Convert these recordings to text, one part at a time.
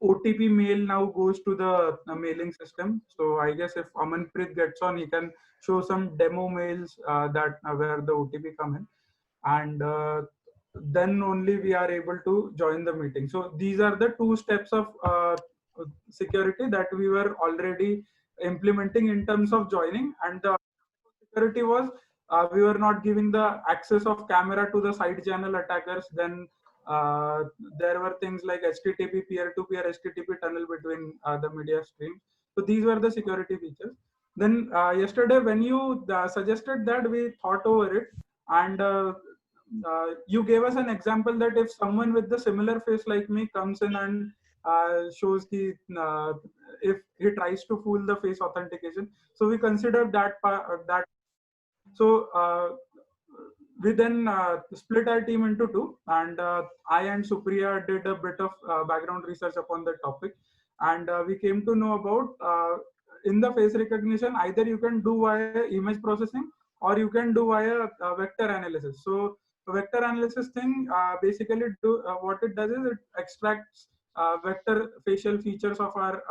OTP mail now goes to the mailing system. So I guess if Amanpreet gets on, he can show some demo mails that where the OTP come in, and then only we are able to join the meeting. So these are the two steps of security that we were already implementing in terms of joining, and the security was we were not giving the access of camera to the side channel attackers. Then uh, there were things like HTTP peer-to-peer HTTP tunnel between the media streams. So these were the security features. Then yesterday, when you suggested that, we thought over it, and you gave us an example that if someone with the similar face like me comes in and shows the if he tries to fool the face authentication, so we considered that. So we then split our team into two, and I and Supriya did a bit of background research upon the topic, and we came to know about in the face recognition, either you can do via image processing or you can do via vector analysis. So vector analysis thing basically do what it does is it extracts vector facial features of our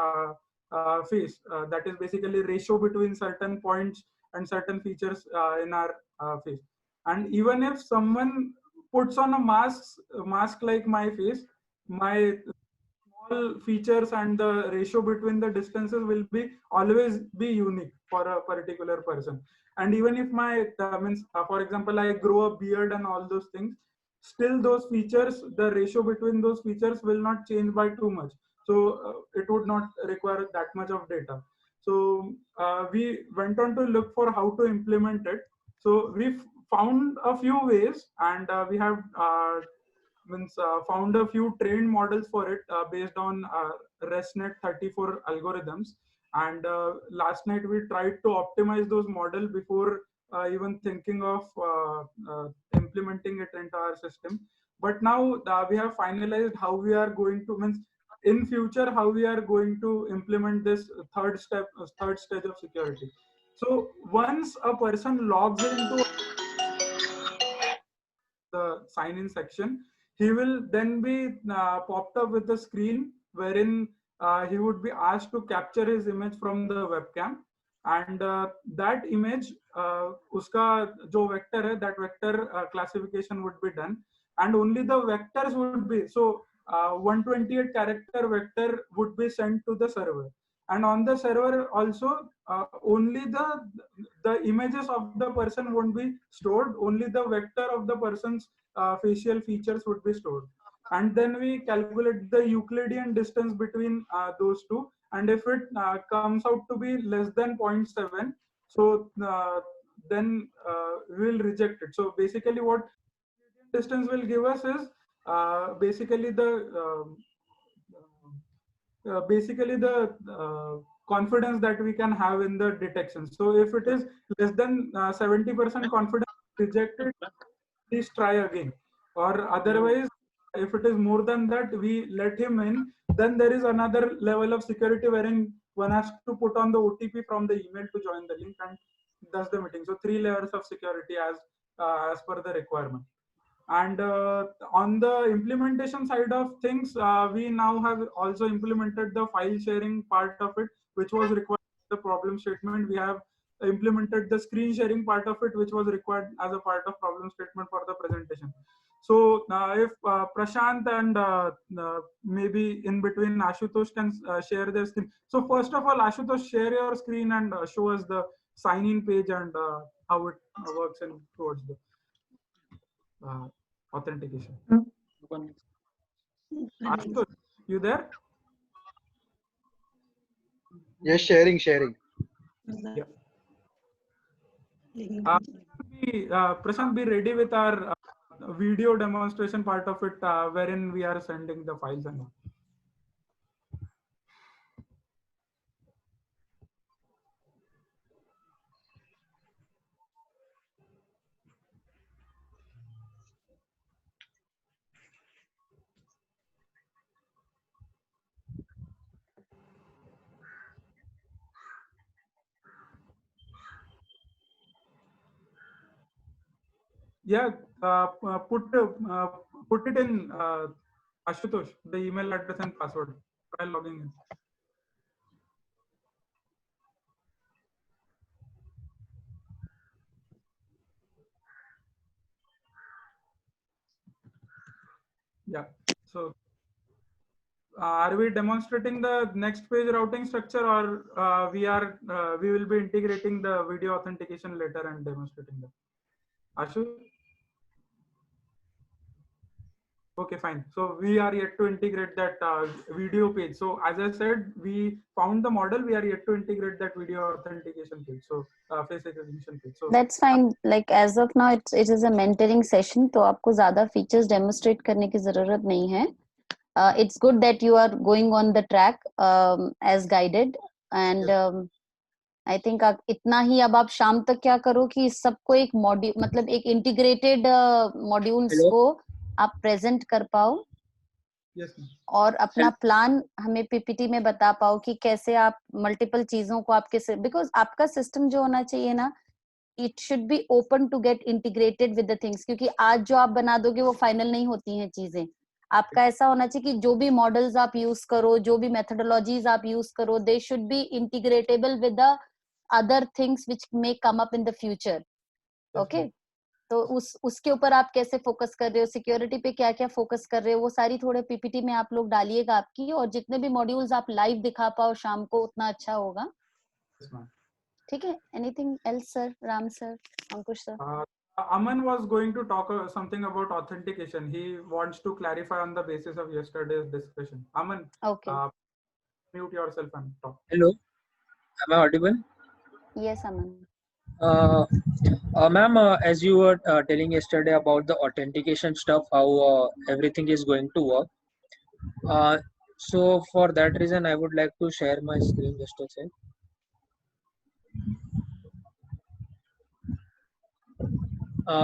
face. That is basically ratio between certain points and certain features in our face. And even if someone puts on a mask like my face, my small features and the ratio between the distances will be always be unique for a particular person. And even if my means for example, I grow a beard and all those things, still those features, the ratio between those features will not change by too much. So it would not require that much of data. So we went on to look for how to implement it. So we found a few ways, and we have found a few trained models for it based on ResNet 34 algorithms. And last night we tried to optimize those models before even thinking of implementing it into our system. But now we have finalized how we are going to means in future how we are going to implement this third stage of security. So once a person logs into the sign in section, he will then be popped up with a screen wherein he would be asked to capture his image from the webcam, and that image uska jo vector hai, that vector classification would be done, and only the vectors would be so 128 character vector would be sent to the server, and on the server also only the images of the person won't be stored, only the vector of the person's facial features would be stored. And then we calculate the Euclidean distance between those two, and if it comes out to be less than zero point 0.7, so then we'll reject it. So basically what distance will give us is basically the confidence that we can have in the detection. So if it is less than 70% confidence rejected, please try again. Or otherwise, if it is more than that, we let him in. Then there is another level of security wherein one has to put on the OTP from the email to join the link, and that's the meeting. So three layers of security as per the requirement. And on the implementation side of things, we now have also implemented the file sharing part of it, which was required the problem statement. We have implemented the screen sharing part of it, which was required as a part of problem statement for the presentation. So if Prashant and maybe in between Ashutosh can share their screen. So first of all, Ashutosh, share your screen and show us the sign-in page and how it works and towards the uh, authentication. Ashutosh, you there? Yes, sharing. Yeah. Prashant, be ready with our video demonstration part of it, wherein we are sending the files and all. Yeah, put it in Ashutosh, the email address and password. Try logging in. Yeah. So are we demonstrating the next page routing structure, or we will be integrating the video authentication later and demonstrating that? Ashu? Okay, fine. So we are yet to integrate that video page. So as I said, we found the model. We are yet to integrate that video authentication page. So face recognition page. So That's fine. Like as of now, it is a mentoring session. तो आपको ज़्यादा features demonstrate करने की ज़रूरत नहीं है. It's good that you are going on the track as guided, and I think इतना ही. अब आप शाम तक क्या करो कि सबको एक मॉड्यूल, मतलब एक integrated modules को आप present कर पाओ. yes, और अपना प्लान हमें पीपीटी में बता पाओ कि कैसे आप मल्टीपल चीजों को आपके, बिकॉज आपका सिस्टम जो होना चाहिए ना, it should be open to get integrated with the things. क्योंकि आज जो आप बना दोगे वो फाइनल नहीं होती हैं चीजें. आपका ऐसा होना चाहिए कि जो भी मॉडल्स आप यूज करो, जो भी मेथोडोलॉजीज आप यूज करो, they should be integratable with the other things which may come up in the future. Okay, तो उसके ऊपर आप कैसे फोकस कर रहे हो, सिक्योरिटी पे क्या क्या फोकस कर रहे हो, वो सारी थोड़े पीपीटी में आप लोग डालिएगा आपकी. और जितने भी मॉड्यूल्स आप लाइव दिखा पाओ शाम को, उतना अच्छा होगा. ठीक है. Anything else sir? Ram sir, Ankush sir? Aman was going to talk something about authentication. He wants to clarify on the basis of yesterday's discussion. Aman, Okay. Mute yourself and talk. Hello, am I audible? Yes, Aman. Ma'am, as you were telling yesterday about the authentication stuff, how everything is going to work. So for that reason, I would like to share my screen just a sec.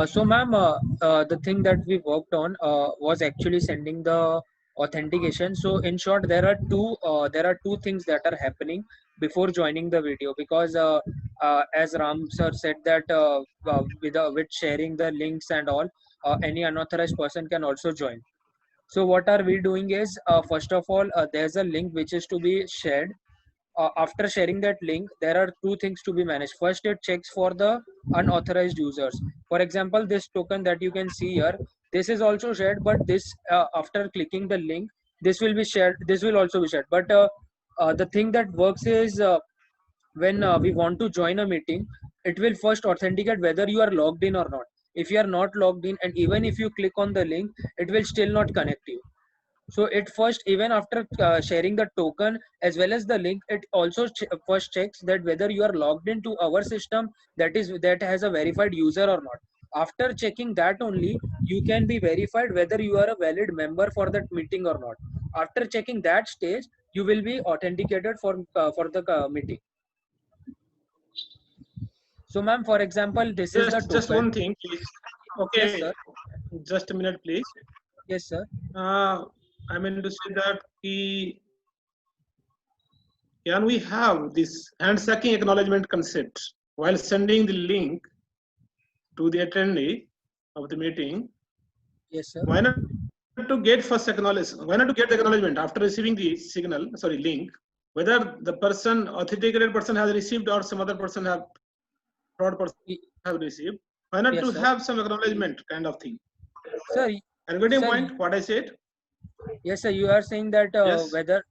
So ma'am, the thing that we worked on was actually sending the authentication. So in short, there are two things that are happening before joining the video, because as Ram sir said that with sharing the links and all, any unauthorized person can also join. So what are we doing is, first of all, there's a link which is to be shared. After sharing that link, there are two things to be managed. First, it checks for the unauthorized users. For example, this token that you can see here, this is also shared, but this after clicking the link, this will be shared, this will also be shared. But the thing that works is, when we want to join a meeting, it will first authenticate whether you are logged in or not. If you are not logged in, and even if you click on the link, it will still not connect you. So it first, even after sharing the token as well as the link, it also first checks that whether you are logged into our system, that has a verified user or not. After checking that only, you can be verified whether you are a valid member for that meeting or not. After checking that stage, you will be authenticated for the meeting. So ma'am, for example, this is the token. Just one thing, please. Okay, Yes, sir. Just a minute, please. Yes, sir. I mean to say that can we have this handshaking acknowledgement concept while sending the link to the attendee of the meeting? Yes, sir. Why not to get first acknowledgement? Why not to get the acknowledgement after receiving the link, whether the authenticated person has received or some other person fraud person have received? Why not to have some acknowledgement kind of thing? Sir, are you getting point what I said? Yes, sir. You are saying that Yes. Whether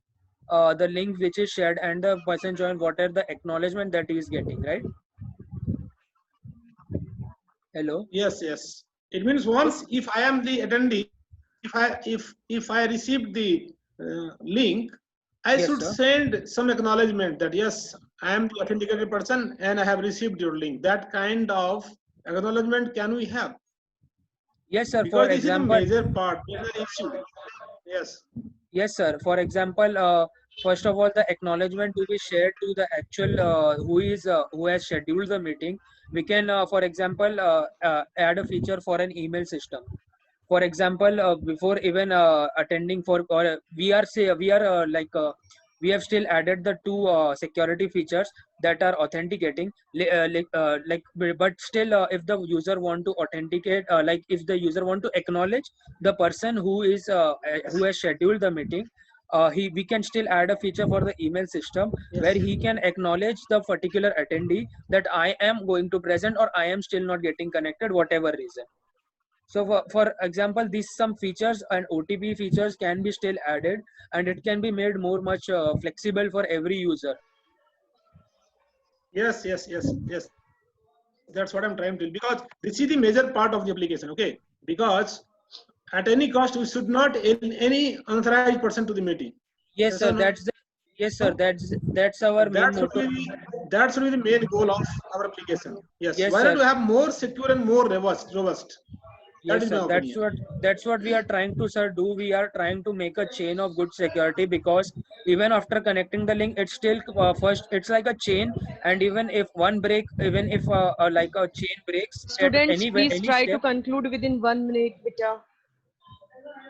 the link which is shared and the person joined, what are the acknowledgement that he is getting, right? Hello. Yes. It means once, if I am the attendee, if I received the link, I should send some acknowledgement that yes, I am the authenticated person and I have received your link. That kind of acknowledgement can we have? Yes, sir. Because For example, this is a major part, major issue. Yes. Yes, sir. For example, first of all, the acknowledgement to be shared to the actual who has scheduled the meeting. We can, for example, add a feature for an email system. For example, before even attending for, or we are we have still added the two security features that are authenticating. But still, if the user want to authenticate, like if the user want to acknowledge the person who has scheduled the meeting, we can still add a feature for the email system where he can acknowledge the particular attendee that I am going to present or I am still not getting connected, whatever reason. So for example, these some features and OTP features can be still added, and it can be made much flexible for every user. Yes. That's what I'm trying to do, because this is the major part of the application. Okay, because at any cost we should not add any unauthorized person to the meeting. Yes, sir. That's our main motto. That should be the main goal of our application. Yes. Yes, Why sir. not to have more secure and more robust? Yes, sir. That's what we are trying to, sir, do. We are trying to make a chain of good security, because even after connecting the link, it's still first. It's like a chain, and even if one break, even if like a chain breaks Students, at please any try step. to conclude within 1 minute, beta.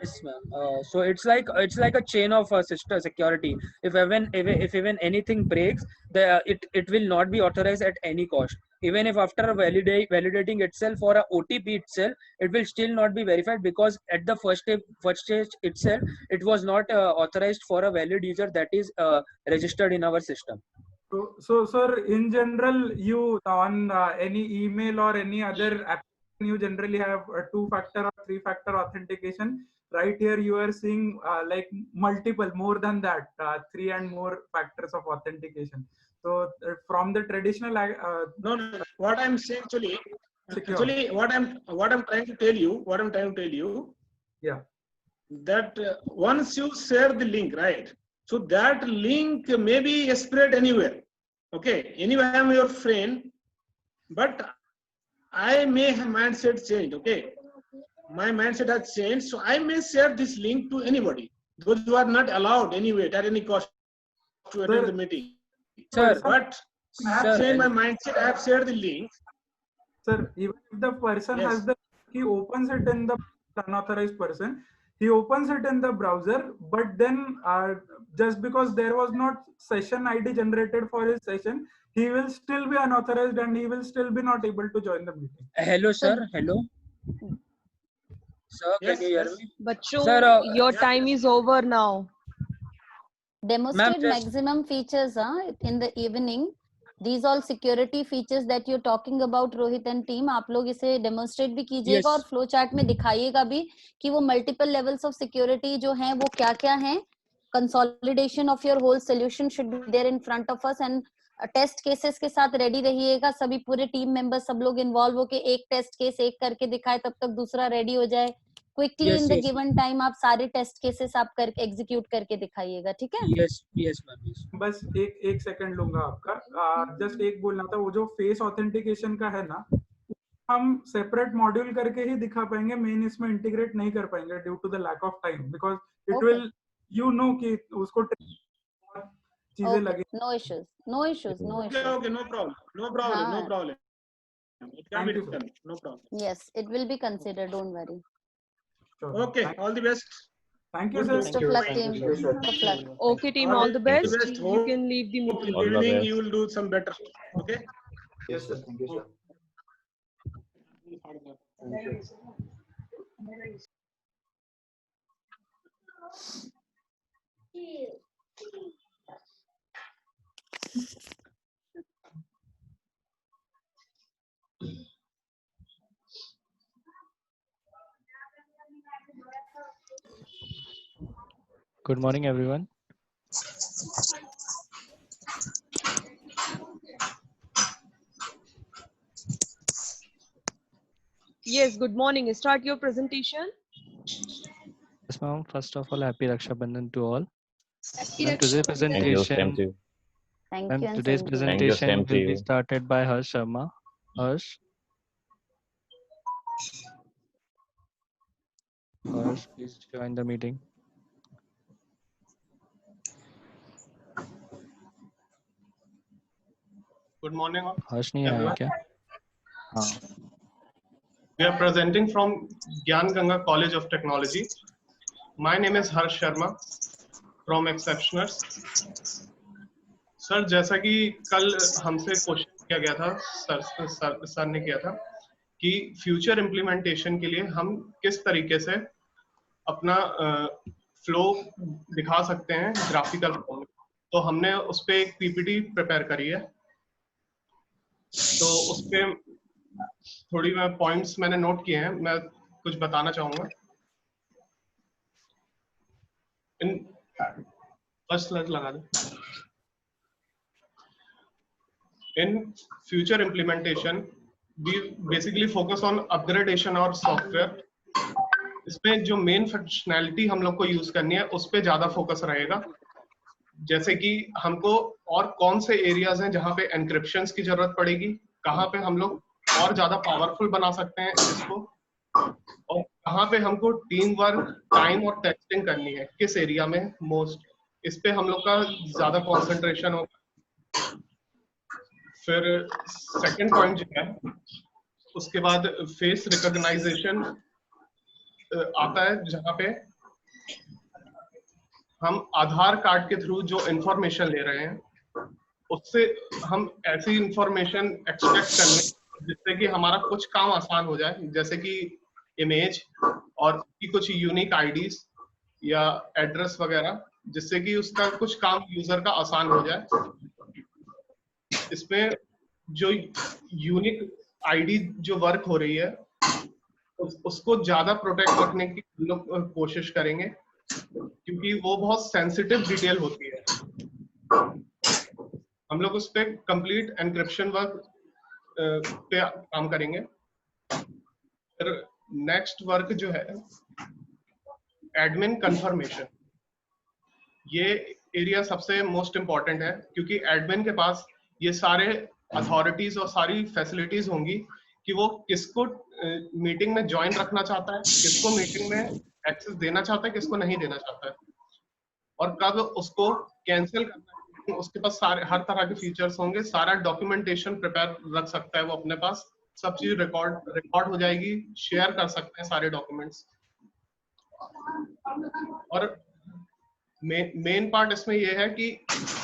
Yes, ma'am. So it's like a chain of sister security. If even anything breaks, it will not be authorized at any cost. Even if after validating itself for a OTP itself, it will still not be verified, because at the first stage itself, it was not authorized for a valid user that is registered in our system. So sir, in general, you on any email or any other application, you generally have a 2-factor or 3-factor authentication. Right here, you are seeing like multiple, more than that, 3 and more factors of authentication. So from the traditional, No. What I'm saying actually, what I'm trying to tell you, yeah, that once you share the link, right? So that link may be spread anywhere. Okay, anyway, I'm your friend, but I may have mindset changed. Okay, my mindset has changed, so I may share this link to anybody. Those who are not allowed anyway at any cost to attend the meeting. Sir, but I have changed my mindset. I have shared the link. Sir, even if the person has he opens it in the unauthorized person, he opens it in the browser, but then just because there was not session ID generated for his session, he will still be unauthorized and he will still be not able to join the meeting. Hello, sir. Hello. Sir, can you hear me? Bacho, Sir, your time is over now. Demonstrate maximum features in the evening. These all security features that you're talking about, Rohit and team, आप लोग इसे demonstrate भी कीजिएगा और flow chart में दिखाइएगा भी कि वो multiple levels of security जो हैं वो क्या-क्या हैं. Consolidation of your whole solution should be there in front of us, and test cases के साथ रेडी रहिएगा. सभी पूरे टीम मेंबर्स सब लोग इन्वॉल्व होके एक टेस्ट केस एक करके दिखाए, तब तक दूसरा रेडी हो जाए. Quickly in the given time आप सारे टेस्ट केसेस आप करके एग्जीक्यूट करके दिखाइएगा. ठीक है? Yes ma'am. बस एक सेकंड लूंगा आपका. जस्ट एक बोलना था, वो जो फेस ऑथेंटिकेशन का है ना, हम सेपरेट मॉड्यूल करके ही दिखा पाएंगे, मेन इसमें इंटीग्रेट नहीं कर पाएंगे due to the lack of time, because it will कि उसको चीजें लगे. No issues. Okay, no problem. It can be done. No problem. Yes, it will be considered. Don't worry. Sure. Okay, all the best. Thank you, sir. Best of luck, team. Best of luck. Okay, team, all the best. You can leave the meeting. In the evening, you will do some better. Okay? Yes, sir. Thank you, sir. Thank you. Good morning, everyone. Yes, good morning. Start your presentation. Yes, ma'am. First of all, happy Raksha Bandhan to all. Happy Today's presentation, Thank you. today's presentation will be started by Harsh Sharma. Harsh, please join the meeting. Good morning. Harsh नहीं आया क्या? हाँ. We are presenting from Gyan Ganga College of Technology. My name is Harsh Sharma from exceptioners. Sir जैसा कि कल हमसे question किया गया था, सर ने किया था कि फ्यूचर इम्प्लीमेंटेशन के लिए हम किस तरीके से अपना फ्लो दिखा सकते हैं ग्राफिकल फॉर्म में, तो हमने उस पे एक पीपीटी प्रिपेयर करी है। तो उस पे थोड़ी मैं पॉइंट्स मैंने नोट किए हैं, मैं कुछ बताना चाहूंगा। इन फर्स्ट स्लाइड लगा दो। In future implementation, we basically focus on upgradation और सॉफ्टवेयर। इसमें जो मेन फंक्शनैलिटी हम लोग को यूज करनी है उस पे ज्यादा फोकस रहेगा, जैसे कि हमको और कौन से एरियाज हैं जहां पे एनक्रिप्शंस की जरूरत पड़ेगी, कहाँ पे हम लोग और ज्यादा पावरफुल बना सकते हैं इसको, और कहाँ पे हमको टीम वर्क, टाइम और टेस्टिंग करनी है, किस एरिया में मोस्ट, इस पे हम लोग का ज्यादा कॉन्सेंट्रेशन होगा। फिर सेकंड पॉइंट जो है, उसके बाद फेस रिकॉग्नाइजेशन आता है, जहां पे हम आधार कार्ड के थ्रू जो इंफॉर्मेशन ले रहे हैं उससे हम ऐसी इंफॉर्मेशन एक्सट्रैक्ट करने जिससे कि हमारा कुछ काम आसान हो जाए, जैसे कि इमेज और कुछ यूनिक आईडीज या एड्रेस वगैरह, जिससे कि उसका कुछ काम यूजर का आसान हो जाए। इसमें जो यूनिक आईडी जो वर्क हो रही है उसको ज्यादा प्रोटेक्ट रखने की हम लोग कोशिश करेंगे, क्योंकि वो बहुत सेंसिटिव डिटेल होती है। हम लोग उस पे कंप्लीट एनक्रिप्शन वर्क पे काम करेंगे। फिर नेक्स्ट वर्क जो है एडमिन कंफर्मेशन, ये एरिया सबसे मोस्ट इम्पोर्टेंट है, क्योंकि एडमिन के पास ये सारे अथॉरिटीज और सारी फैसिलिटीज होंगी कि वो किसको मीटिंग में ज्वाइन रखना चाहता है, किसको मीटिंग में एक्सेस देना चाहता है, किसको नहीं देना चाहता है, और कब उसको कैंसिल करना है। उसके पास सारे हर तरह के फीचर्स होंगे, सारा डॉक्यूमेंटेशन प्रिपेयर रख सकता है वो अपने पास, सब चीज रिकॉर्ड हो जाएगी, शेयर कर सकते हैं सारे डॉक्यूमेंट्स। और मेन पार्ट इसमें ये है कि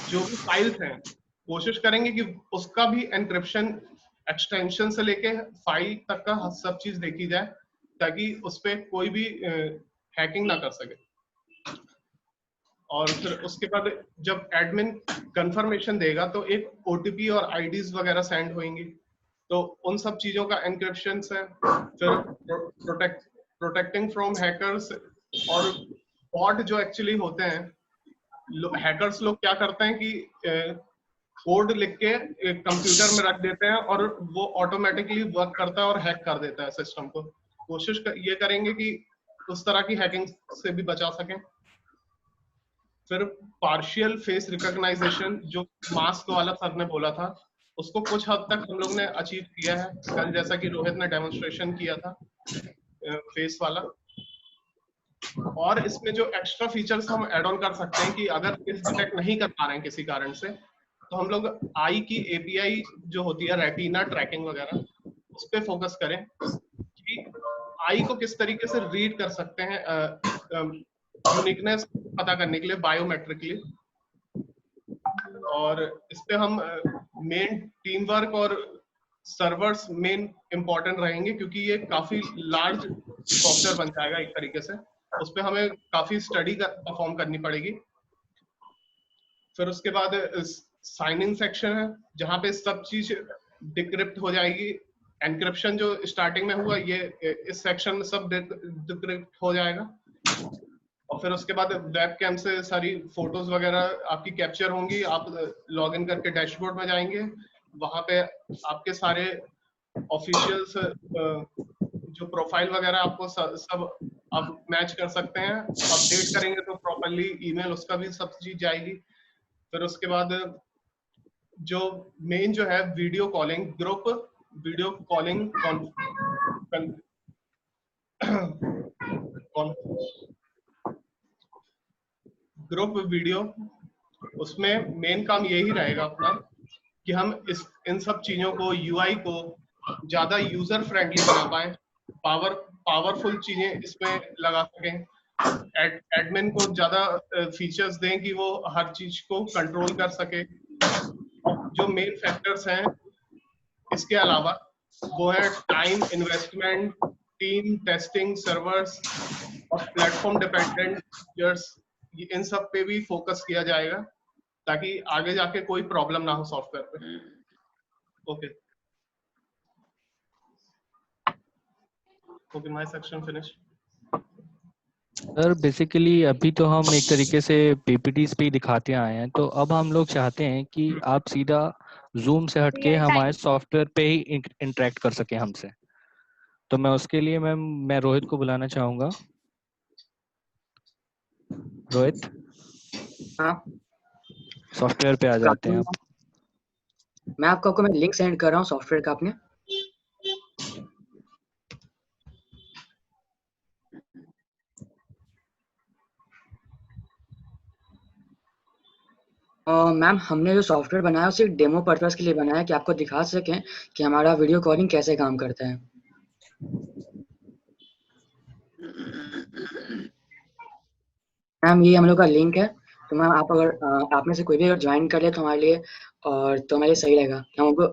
जो भी फाइल्स हैं कोशिश करेंगे कि उसका भी एनक्रिप्शन एक्सटेंशन से लेके फाइल तक का सब चीज देखी जाए, ताकि उस पे कोई भी हैकिंग ना कर सके। और फिर उसके बाद जब एडमिन कंफर्मेशन देगा तो एक ओटीपी और आईडीज वगैरह सेंड होंगी, तो उन सब चीजों का एनक्रिप्शन है। फिर प्रोटेक्टिंग फ्रॉम हैकर्स और बॉट जो एक्चुअली होते हैं, हैकर्स लोग क्या करते हैं कि कोड लिख के कंप्यूटर में रख देते हैं और वो ऑटोमेटिकली वर्क करता है और हैक कर देता है सिस्टम को। कोशिश ये करेंगे कि उस तरह की हैकिंग से भी बचा सकें। फिर पार्शियल फेस रिकॉग्नाइजेशन, जो मास्क वाला सर ने बोला था, उसको कुछ हद तक हम लोग ने अचीव किया है कल, जैसा कि रोहित ने डेमोन्स्ट्रेशन किया था फेस वाला। और इसमें जो एक्स्ट्रा फीचर्स हम ऐड ऑन कर सकते हैं कि अगर फेस डिटेक्ट नहीं कर पा रहे हैं किसी कारण से, तो हम लोग आई की एपीआई जो होती है रेटिना ट्रैकिंग वगैरह, उस पे फोकस करें कि आई को किस तरीके से रीड कर सकते हैं यूनिकनेस पता करने के लिए बायोमेट्रिकली। और इस पे हम मेन टीम वर्क और सर्वर्स मेन इंपॉर्टेंट रहेंगे, क्योंकि ये काफी लार्ज सॉफ्टवेयर बन जाएगा एक तरीके से, उस पे हमें काफी स्टडी परफॉर्म करनी पड़ेगी। फिर उसके बाद साइन इन सेक्शन है, जहाँ पे सब चीज डिक्रिप्ट हो जाएगी। एनक्रिप्शन जो स्टार्टिंग में हुआ, ये इस सेक्शन में सब डिक्रिप्ट हो जाएगा। और फिर उसके बाद वेबकैम से सारी फोटोज वगैरह आपकी कैप्चर होंगी। आप लॉग इन करके डैशबोर्ड में जाएंगे, वहां पे आपके सारे ऑफिशियल्स जो प्रोफाइल वगैरह आपको सब आप मैच कर सकते हैं। अपडेट करेंगे तो प्रॉपर्ली ईमेल उसका भी सब चीज जाएगी। फिर उसके बाद जो मेन जो है video calling, group video calling group video, उसमें मेन काम यही रहेगा अपना कि हम इन सब चीजों को, यूआई को ज्यादा यूजर फ्रेंडली बना पाए, पावरफुल चीजें इसमें लगा सकें। एडमिन को ज्यादा फीचर्स दें कि वो हर चीज को कंट्रोल कर सके। जो मेन फैक्टर्स हैं इसके अलावा वो है time investment, team, testing, servers और प्लेटफॉर्म डिपेंडेंट फीचर्स, इन सब पे भी फोकस किया जाएगा ताकि आगे जाके कोई प्रॉब्लम ना हो सॉफ्टवेयर पे। Okay okay, my section finish. Sir basically अभी तो हम एक तरीके से पीपीटीज पे ही दिखाते आए हैं, तो अब हम लोग चाहते हैं कि आप सीधा जूम से हटके हमारे सॉफ्टवेयर पे ही इंटरेक्ट कर सकें हमसे। तो मैं उसके लिए मैं रोहित को बुलाना चाहूंगा। रोहित, हाँ सॉफ्टवेयर पे आ जाते हैं आप। मैं आपको मैं लिंक सेंड कर रहा हूँ सॉफ्टवेयर का आपने। मैम हमने जो सॉफ्टवेयर बनाया है सिर्फ डेमो पर्पस के लिए बनाया है कि आपको दिखा सकें कि हमारा वीडियो कॉलिंग कैसे काम करता है। मैम ये हम लोग का लिंक है, तो मैम आप अगर आप में से कोई भी अगर ज्वाइन कर ले तो हमारे लिए और तो हमारे लिए सही रहेगा कि हम उनको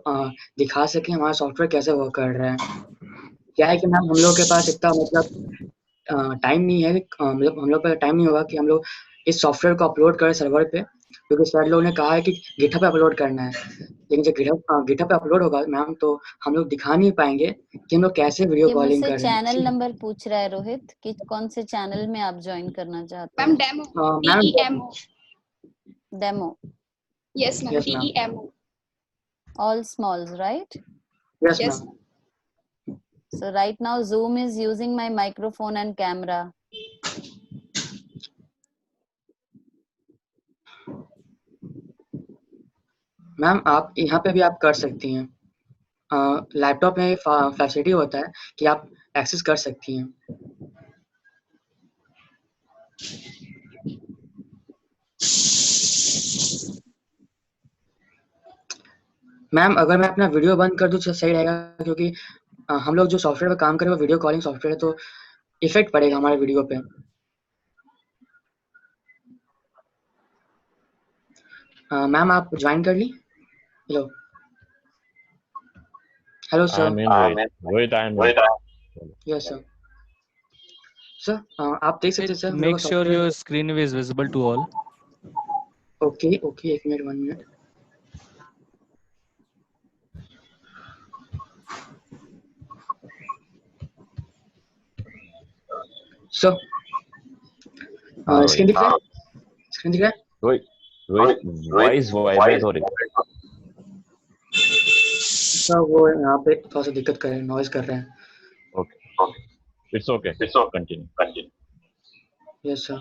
दिखा सकें हमारा सॉफ्टवेयर कैसे वर्क कर रहा है। क्या है कि मैम हम लोग के पास इतना मतलब टाइम नहीं है, मतलब हम लोग का टाइम नहीं होगा कि हम लोग इस सॉफ्टवेयर को अपलोड करें सर्वर पे, क्योंकि सर लोगों ने कहा है कि गिटहब पे अपलोड करना है। लेकिन जब गिटहब पे अपलोड होगा मैम तो हम लोग दिखा नहीं पाएंगे कि हम लोग कैसे वीडियो ये कॉलिंग मुझसे कर रहे हैं। चैनल नंबर पूछ रहा है रोहित कि कौन से चैनल में आप ज्वाइन करना चाहते मैम हो। Demo, ma'am DEMO। Demo, yes ma'am, DEMO। all smalls, right? Yes Yes. Ma'am. So right now Zoom is using my microphone and camera. Ma'am आप यहाँ पे भी आप कर सकती हैं, लैपटॉप में फैसिलिटी होता है कि आप एक्सेस कर सकती हैं। मैम अगर मैं अपना वीडियो बंद कर दूं तो सही रहेगा, क्योंकि हम लोग जो सॉफ्टवेयर पे काम करें वो वीडियो कॉलिंग सॉफ्टवेयर है, तो इफेक्ट पड़ेगा हमारे वीडियो पे। मैम आप ज्वाइन कर ली? Hello hello sir. Yes sir. Sir आप देख सकते हैं sir. Make sure your screen is visible to all. Okay okay, एक मिनट, 1 मिनट। सर स्क्रीन दिख रहा है? स्क्रीन दिख रहा है? वॉइस वाइब्रेट हो रही है सर, वो यहाँ पे थोड़ा सा दिक्कत कर रहे हैं, नॉइज कर रहे हैं। Okay, it's okay, continue. Yes sir.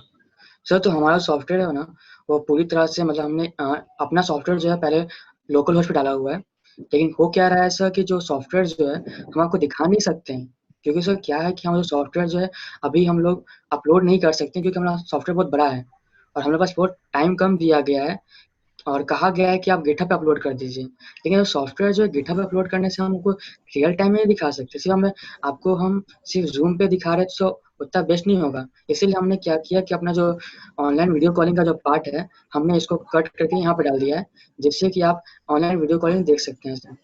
Sir तो हमारा सॉफ्टवेयर है ना, वो पूरी तरह से मतलब हमने अपना सॉफ्टवेयर जो है पहले लोकल होस्ट पे डाला हुआ है, लेकिन हो क्या रहा है सर कि जो सॉफ्टवेयर जो है हम आपको दिखा नहीं सकते हैं, क्योंकि सर क्या है कि हमारा सॉफ्टवेयर जो है अभी हम लोग अपलोड नहीं कर सकते, क्योंकि हमारा सॉफ्टवेयर बहुत बड़ा है और हमारे पास बहुत टाइम कम दिया गया है और कहा गया है कि आप गिटहब पे अपलोड कर दीजिए। लेकिन सॉफ्टवेयर जो है गिटहब पे अपलोड करने से हमको रियल टाइम में नहीं दिखा सकते, सिर्फ हम सिर्फ जूम पे दिखा रहे तो उतना बेस्ट नहीं होगा। इसीलिए हमने क्या किया कि अपना जो ऑनलाइन वीडियो कॉलिंग का जो पार्ट है हमने इसको कट करके यहाँ पे डाल दिया है, जिससे कि आप ऑनलाइन वीडियो कॉलिंग देख सकते हैं।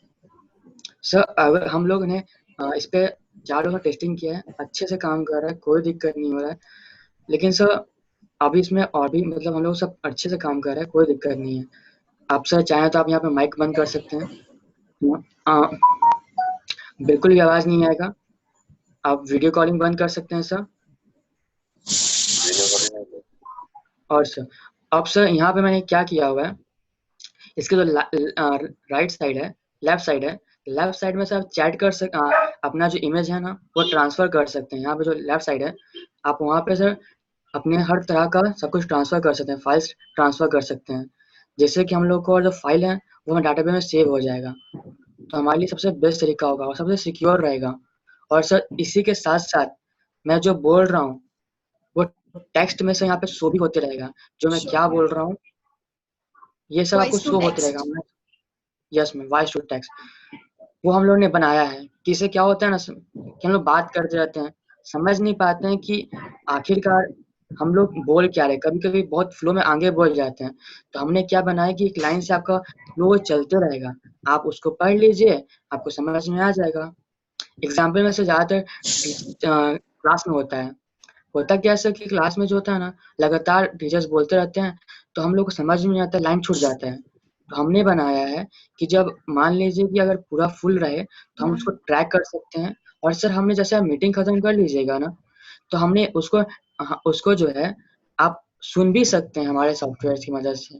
सर अगर हम लोग ने इस पे 4 रोज टेस्टिंग किया है, अच्छे से काम कर रहा है, कोई दिक्कत नहीं हो रहा है। लेकिन सर अभी इसमें और भी मतलब हम लोग सब अच्छे से काम कर रहे हैं, कोई दिक्कत नहीं है। आप सर चाहें तो आप यहाँ पे माइक बंद कर सकते हैं, बिल्कुल भी आवाज नहीं आएगा। आप वीडियो कॉलिंग बंद कर सकते हैं सर। और सर अब सर यहाँ पे मैंने क्या किया हुआ है, इसके जो राइट साइड है, लेफ्ट साइड है, लेफ्ट साइड में सर आप चैट कर अपना जो इमेज है ना वो ट्रांसफर कर सकते हैं। यहाँ पे जो लेफ्ट साइड है आप वहाँ पे सर अपने हर तरह का सब कुछ ट्रांसफर कर सकते हैं, फाइल्स ट्रांसफर कर सकते हैं, जिससे कि हम लोग को जो फाइल है वो हमारे डाटाबेस में सेव हो जाएगा। तो हमारे लिए सबसे बेस्ट तरीका होगा और सबसे सिक्योर रहेगा। और सर इसी के साथ साथ मैं जो बोल रहा हूँ वो टेक्स्ट में से यहाँ पे शो भी होते रहेगा, जो मैं क्या बोल रहा हूँ ये सब आपको शो होते रहेगा। Yes ma'am, voice to text वो हम लोग ने बनाया है कि इससे क्या होता है ना कि हम लोग बात करते रहते हैं, समझ नहीं पाते हैं कि आखिरकार हम लोग बोल क्या रहे, कभी कभी बहुत फ्लो में आगे बढ़ जाते हैं। तो हमने क्या बनाया कि एक लाइन से आपका फ्लो चलते रहेगा, आप उसको पढ़ लीजिए, आपको समझ में आ जाएगा। एग्जाम्पल में से ज्यादातर क्लास में होता क्या है सर कि क्लास में जो होता है ना, लगातार टीचर्स बोलते रहते हैं, तो हम लोग को समझ में नहीं आता, लाइन छूट जाता है। तो हमने बनाया है कि जब मान लीजिए कि अगर पूरा फुल रहे तो हम उसको ट्रैक कर सकते हैं। और सर हमने जैसे मीटिंग खत्म कर लीजिएगा ना, तो हमने उसको जो है आप सुन भी सकते हैं हमारे सॉफ्टवेयर की मदद से।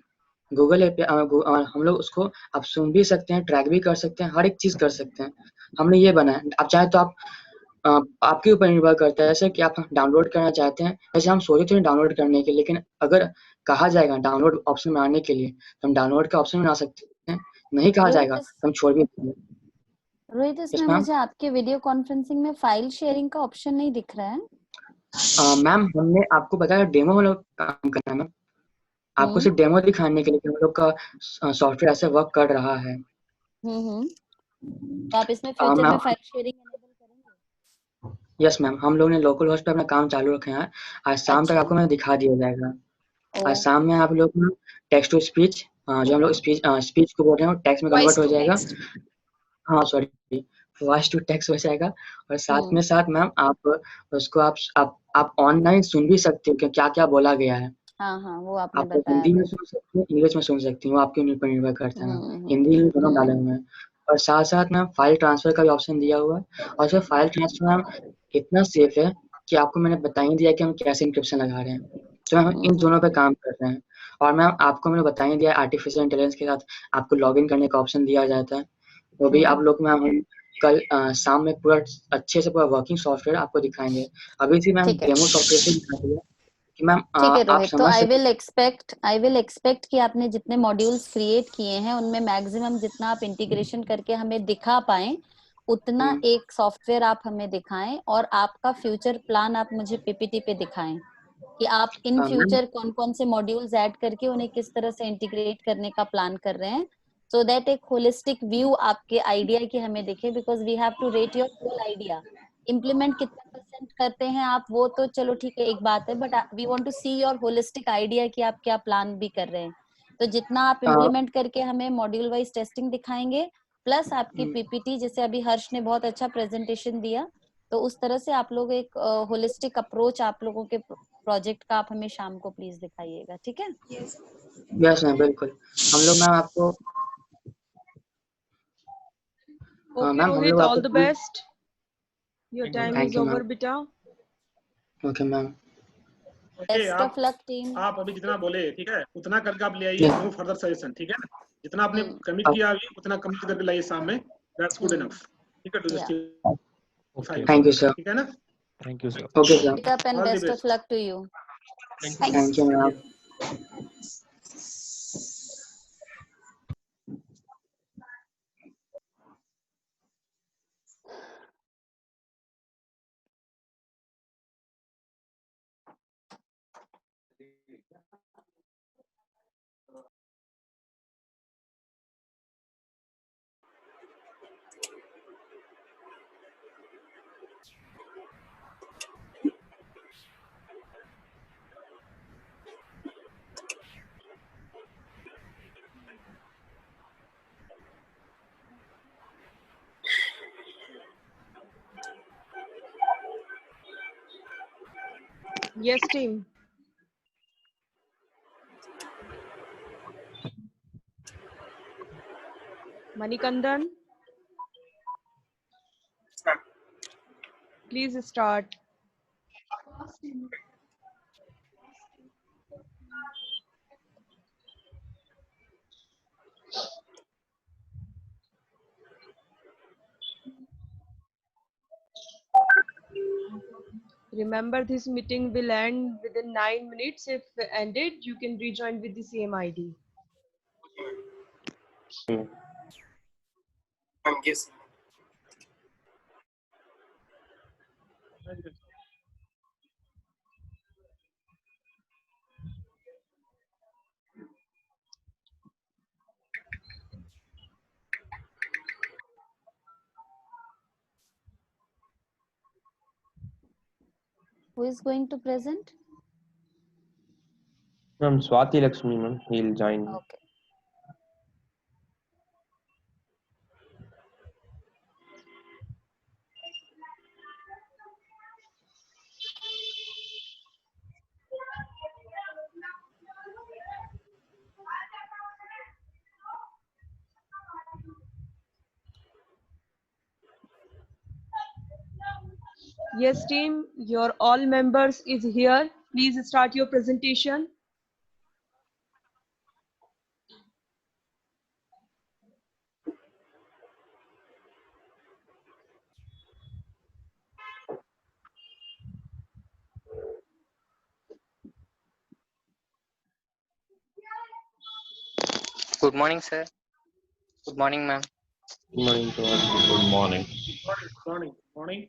गूगल ऐप पे हम लोग उसको आप सुन भी सकते हैं, ट्रैक भी कर सकते हैं, हर एक चीज कर सकते हैं। हमने ये बनाया, आप चाहे तो आपके ऊपर निर्भर करता है ऐसे कि आप डाउनलोड करना चाहते हैं। जैसे हम सोचे थे डाउनलोड करने के, लेकिन अगर कहा जाएगा डाउनलोड ऑप्शन में आने के लिए तो हम डाउनलोड का ऑप्शन में आ सकते हैं, नहीं कहा जाएगा तो हम छोड़ भी देंगे। रोहित, इसमें मैम। मुझे आपके वीडियो कॉन्फ्रेंसिंग में फाइल शेयरिंग का ऑप्शन नहीं दिख रहा है। मैम हमने आपको बताया डेमो हम लोग काम करना है मैम, आपको सिर्फ डेमो दिखाने के लिए कि हम लोग का सॉफ्टवेयर ऐसे वर्क कर रहा है। तो आप इसमें फ्यूचर में फाइल शेयरिंग एनेबल करेंगे? यस मैम, हम लोग ने लोकल होस्ट पे अपना काम चालू रखे हैं। आज शाम तक आपको मैं दिखा दिया जाएगा। आज शाम में आप लोग ना टेक्स्ट टू स्पीच, जो हम लोग स्पीच को बोल रहे हैं वो टेक्स्ट में कन्वर्ट हो जाएगा। हाँ सॉरी, वॉइस टू टेक्स्ट हो जाएगा। और साथ में साथ मैम आप उसको आप ऑनलाइन सुन भी सकते हो कि क्या क्या बोला गया है। हाँ वो आपने आप बताया हिंदी में था। सुन सकते हैं, इंग्लिश में सुन सकती हूँ, वो आपके ऊपर निर्भर करता है मैम। हिंदी इंग्लिश दोनों डाले हुए हैं। और साथ साथ मैम फाइल ट्रांसफर का भी ऑप्शन दिया हुआ है। और सर फाइल ट्रांसफर मैम इतना सेफ है कि आपको मैंने बता ही दिया कि हम कैसे इंक्रिप्शन लगा रहे हैं। तो हम इन दोनों पे काम कर रहे हैं। और मैम आपको मैंने बता ही दिया, आर्टिफिशियल इंटेलिजेंस के साथ आपको लॉगिन करने का ऑप्शन दिया जाता है। वो भी आप लोग मैम हम कल शाम में पूरा अच्छे से पूरा वर्किंग सॉफ्टवेयर आपको दिखाएंगे। अभी से मैम डेमो सॉफ्टवेयर से दिखा दिया कि मैम ठीक है आप रोहित, तो समझ आई सकते। विल एक्सपेक्ट कि आपने जितने मॉड्यूल्स क्रिएट किए हैं उनमें मैक्सिमम जितना आप इंटीग्रेशन करके हमें दिखा पाए उतना एक सॉफ्टवेयर आप हमें दिखाएं, और आपका फ्यूचर प्लान आप मुझे पीपीटी पे दिखाएं कि आप इन फ्यूचर कौन कौन से मॉड्यूल्स ऐड करके उन्हें किस तरह से इंटीग्रेट करने का प्लान कर रहे हैं, सो दैट एक होलिस्टिक व्यू आपके आइडिया की हमें दिखे, because we have to rate your whole idea. Implement कितना परसेंट करते हैं आप वो तो चलो ठीक है एक बात है, but we want to see your holistic idea कि आप क्या प्लान भी कर रहे हैं। तो जितना आप इम्प्लीमेंट करके हमें मॉड्यूल वाइज टेस्टिंग दिखाएंगे, प्लस आपकी पीपीटी, जैसे अभी हर्ष ने बहुत अच्छा प्रेजेंटेशन दिया, तो उस तरह से आप लोग एक होलिस्टिक अप्रोच आप लोगों के प्रोजेक्ट का आप हमें शाम को प्लीज दिखाइएगा, ठीक है? यस मैम बिल्कुल। हम लोग मैम आपको Okay, मैम हम Rohit, लोग all आपको the best. Your time thank is you over, ma'am. beta. Okay ma'am. Best of luck team. आप अभी जितना बोले ठीक है उतना करके आप ले आइए, नो फर्दर सजेशन, ठीक है ना? जितना आपने कमिट किया अभी उतना कमिट करके लाइए सामने, दैट्स गुड इनफ, ठीक है? To justify, thank you sir. ठीक है ना? Thank you sir. Okay sir, pick up and all the best of best. Luck to you. Thank you ma'am. Yes, team. Manikandan, please start. Remember, this meeting will end within 9 minutes. If ended, you can rejoin with the same ID. Yes. Who is going to present? Ma'am, Swati Lakshmi, ma'am, he'll join. Okay. Yes, team, your all members is here. Please start your presentation. Good morning, sir. Good morning, ma'am. Good morning to all. Good morning. Morning.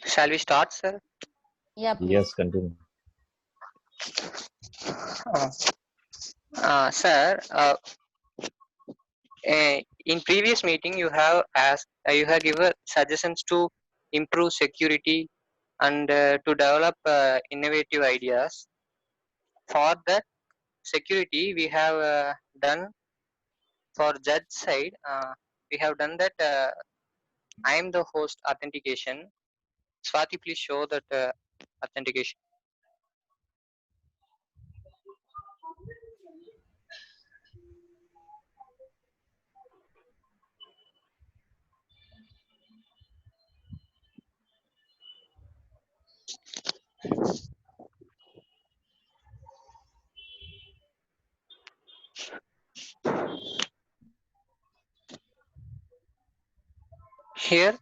Shall we start, sir? Yeah, please. Yes, continue. Sir, in previous meeting you have asked, you have given suggestions to improve security and to develop innovative ideas. For that security, we have done for judge side. We have done that. I am the host authentication. Swati, please show that authentication. Here,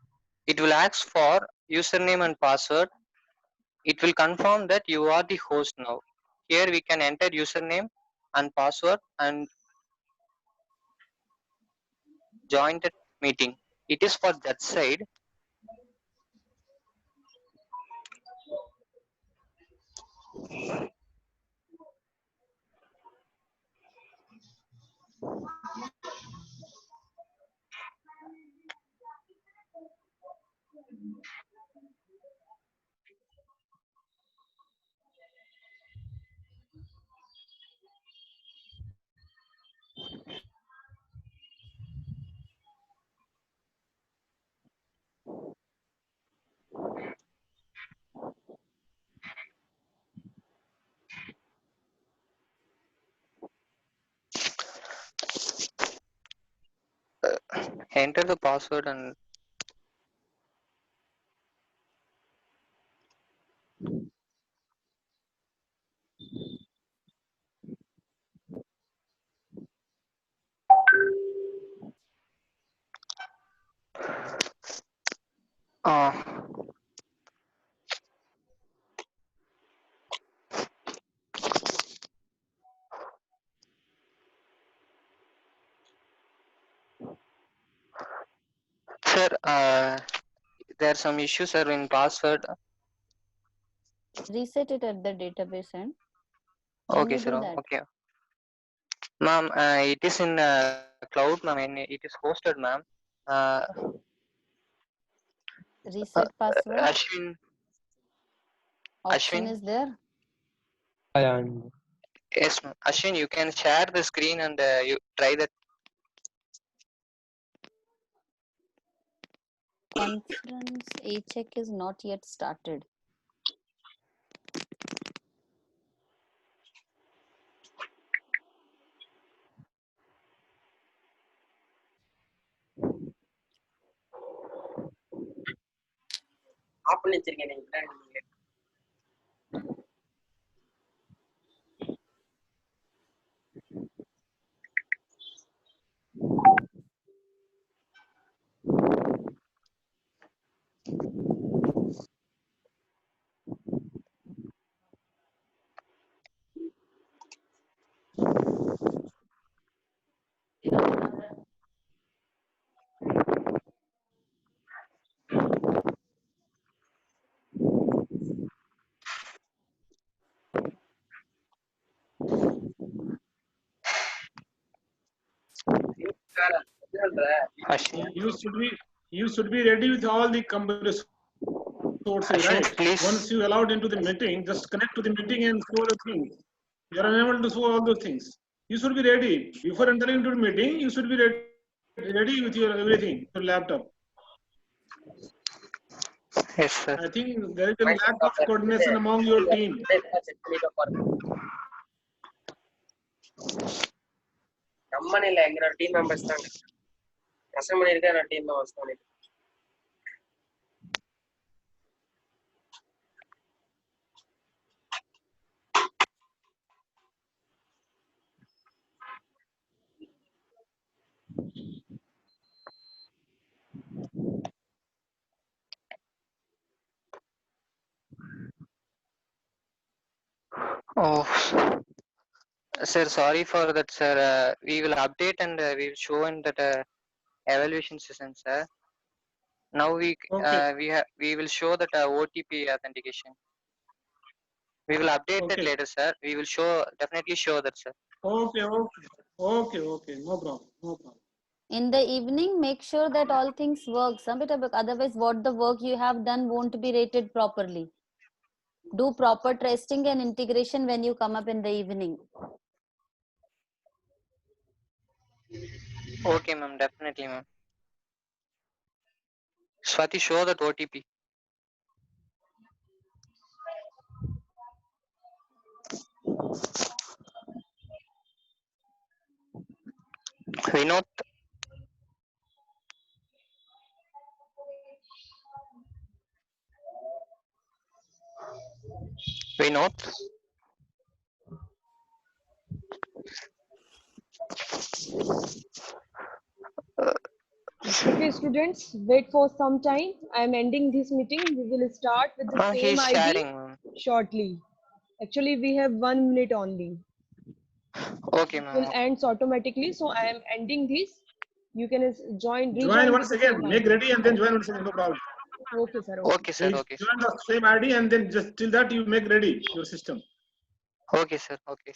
it will ask for username and password. It will confirm that you are the host now. Here we can enter username and password and join the meeting. It is for that side. Enter the password and sir, there are some issues sir in password. Reset it at the database end. Okay, sir. Okay, ma'am. It is in cloud, ma'am. And it is hosted, ma'am. Reset password. Ashwin. Option Ashwin. is there. I am. Yes, ma'am. Ashwin, you can share the screen and you try that. Conference A check is not yet started. You should be ready with all the comparison. sources, Ashwin, right? please. Once you allowed into the meeting, just connect to the meeting and show the things. You are unable to show all those things. You should be ready before entering into the meeting. You should be ready with your everything, your laptop. Yes, sir. I think there is a lack of coordination among your team. ನಮ್ಮನೇಲಿ ಹೆಂಗ್ ನಾವು team members ತಾನೆ ಕೆಲಸ ಮಾಡಿದ್ರೆ ನಾವು team members ತಾನೆ Oh, sir, sorry for that, sir. We will update and we will show in that evaluation session, sir. Now we will show that OTP authentication. We will update that later, sir. We will definitely show that, sir. Okay. No problem. In the evening, make sure that all things work. Otherwise, what the work you have done won't be rated properly. Do proper testing and integration when you come up in the evening. Okay, ma'am. Definitely, ma'am. Swati, show that OTP. Vinod. Vinod. Okay, students, wait for some time. I am ending this meeting. We will start with the same He's ID sharing. shortly. Actually, we have 1 minute only. Okay, It will ma'am. ends automatically. So I am ending this. You can rejoin Join with once the again. same Make ID. ready and then join once again. No problem. Okay, sir. Okay, sir. Okay. Join the same ID and then just till that you make ready your system. Okay, sir. Okay.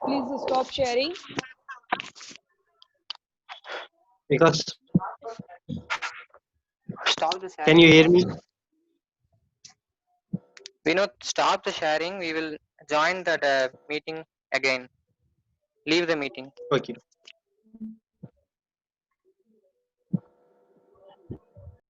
Please stop sharing. Because Stop the sharing. can you hear me? Vinod, stop the sharing. We will join that meeting again. Leave the meeting. Okay.